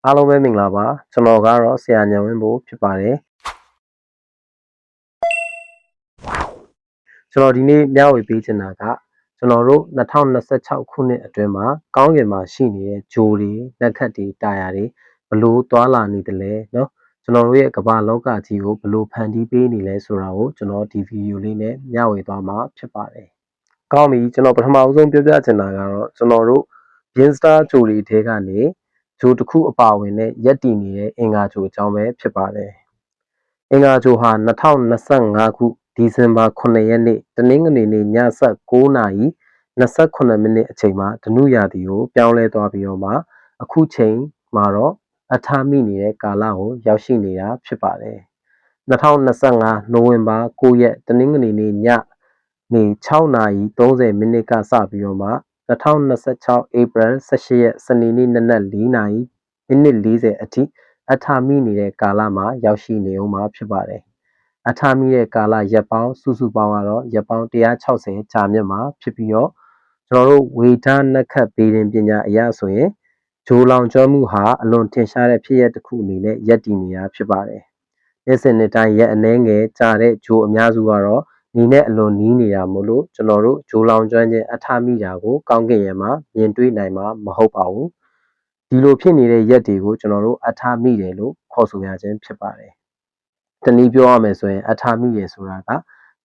အားလုံးပဲမင်္ဂလာပါကျွန်တော်ကတော့ဆရာညံဝင်းဖို့ဖြစ်ပါတယ်ကျွန်တော်ဒီနေ့မျှဝေပေးချင်တာကကျွန်တော်တို့2026ခုနှစ်အတွင်းမှာကောင်းကင်မှာရှိနေတဲ့ဂျိုတွေလက်ခတ်တွေတာယာတွေဘလို့သွာလာနေတယ်လဲเนาะကျွန်တော်တို့ရဲ့ကမ္ဘာလောကကြီးကိုဘလို့ဖန်တီးပေးနေလဲဆိုတာကိုကျွန်တော်ဒီဗီဒီယိုလေးနဲ့မျှဝေသွားမှာဖြစ်ပါတယ်ကောင်းပြီကျွန်တော်ပထမအဆုံးပြောပြချင်တာကတော့ကျွန်တော်တို့ Binstar ဂျိုတွေထဲကနေဂျိုတစ်ခုအပါဝင်နဲ့ရက်တည်နေတဲ့အင်္ဂါဂျိုအကြောင်းပဲဖြစ်ပါတယ်အင်္ဂါဂျိုဟာ2025ခုဒီဇင်ဘာ9ရက်နေ့တနင်္ဂနွေနေ့ည9:29မိနစ်အချိန်မှာဓနုရာသီကိုပြောင်းလဲသွားပြီးတော့မှအခုချိန်မှာတော့အထာမိနေတဲ့ကာလကိုရောက်ရှိနေတာဖြစ်ပါတယ်2025နိုဝင်ဘာ9ရက်တနင်္ဂနွေနေ့ညနေ6:30မိနစ်ကစပြီးတော့မှ2026ဧပြီ18ရက်စနေနေ့နနက်4:40မိနစ်အထိအထာမိနေတဲ့ကာလမှာရောက်ရှိနေဦးမှာဖြစ်ပါတယ်အထာမိတဲ့ကာလရက်ပေါင်းစုစုပေါင်းကတော့ရက်ပေါင်း160ကြာမြင့်မှာဖြစ်ပြီးတော့ကျွန်တော်တို့ဝေဒနက္ခတ်ဗေဒင်ပညာအရဆိုရင်ဂျိုလောင်ကျွမ်းမှုဟာအလွန်ထင်ရှားတဲ့ဖြစ်ရပ်တစ်ခုအနေနဲ့ရပ်တည်နေတာဖြစ်ပါတယ်နေ့စဉ်နေ့တိုင်းရက်အနည်းငယ်ကြာတဲ့ဂျိုအများစုကတော့နေနဲ့အလွန်နီးနေတာမို့လို့ကျွန်တော်တို့ဂျိုလောင်ကျွမ်းခြင်းအထာမိတာကိုကောင်းကင်ယံမှာမြင်တွေ့နိုင်မှာမဟုတ်ပါဘူးဒီလိုဖြစ်နေတဲ့ရက်တွေကိုကျွန်တော်တို့အထာမိတယ်လို့ခေါ်ဆိုရခြင်းဖြစ်ပါတယ်တနည်းပြောရမယ်ဆိုရင်အထာမိတယ်ဆိုတာက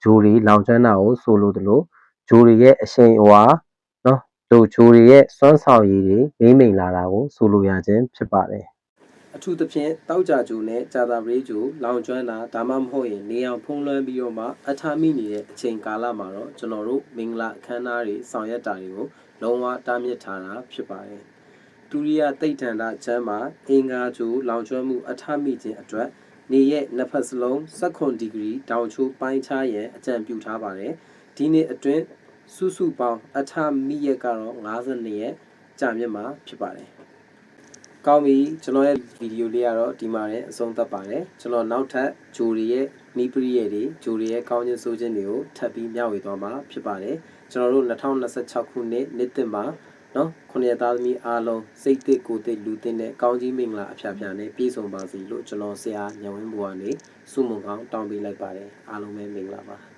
ဂျိုတွေလောင်ကျွမ်းတာကိုဆိုလိုသလိုဂျိုတွေရဲ့အရှိန်အဝါနော်တို့ဂျိုတွေရဲ့စွမ်းဆောင်ရည်တွေမိမ့်မိန်လာတာကိုဆိုလိုရခြင်းဖြစ်ပါတယ်အထူးသဖြင့်တောက်ကြဂျိုနဲ့ဂျာတာပရေးဂျိုလောင်ကျွမ်းတာဒါမှမဟုတ်ရင်နေအောင်ဖုံးလွှမ်းပြီးတော့မှအထာမိနေတဲ့အချိန်ကာလမှာတော့ကျွန်တော်တို့မင်္ဂလာအခမ်းအနားတွေဆောင်ရွက်တာတွေကိုလုံးဝတားမြစ်ထားတာဖြစ်ပါတယ်ဒုတိယတိတ်ထန်တာချမ်းမှာအင်္ဂါဂျိုလောင်ကျွမ်းမှုအထာမိခြင်းအတွက်နေရဲ့နှစ်ဖက်စလုံး16ဒီဂရီတောင်ချိုးပိုင်းခြားရန်အကြံပြုထားပါတယ်ဒီနေ့အတွင်းစုစုပေါင်းအထာမိရက်ကတော့52ရက်ကြာမြင့်မှာဖြစ်ပါတယ်ကောင်းပြီကျွန်တော်ရဲ့ဗီဒီယိုလေးကတော့ဒီမှာနဲ့အဆုံးသတ်ပါတယ်ကျွန်တော်နောက်ထပ်ဂျိုတွေရဲ့နီးပရိယေတွေဂျိုတွေရဲ့ကောင်းခြင်းဆိုးခြင်းတွေကိုထပ်ပြီးမျှဝေသွားမှာဖြစ်ပါတယ်ကျွန်တော်တို့2026ခုနှစ်နှစ်သစ်မှာနော်ခုနှစ်သားသမီးအားလုံးစိတ်သစ်ကိုယ်သစ်လူသစ်နဲ့ကောင်းကြီးမင်္ဂလာအဖျားဖျားနဲ့ပြည့်စုံပါစေလို့ကျွန်တော်ဆရာညဝင်းဘူကနေဆုမွန်ကောင်းတောင်းပေးလိုက်ပါတယ်အားလုံးပဲမင်္ဂလာပါ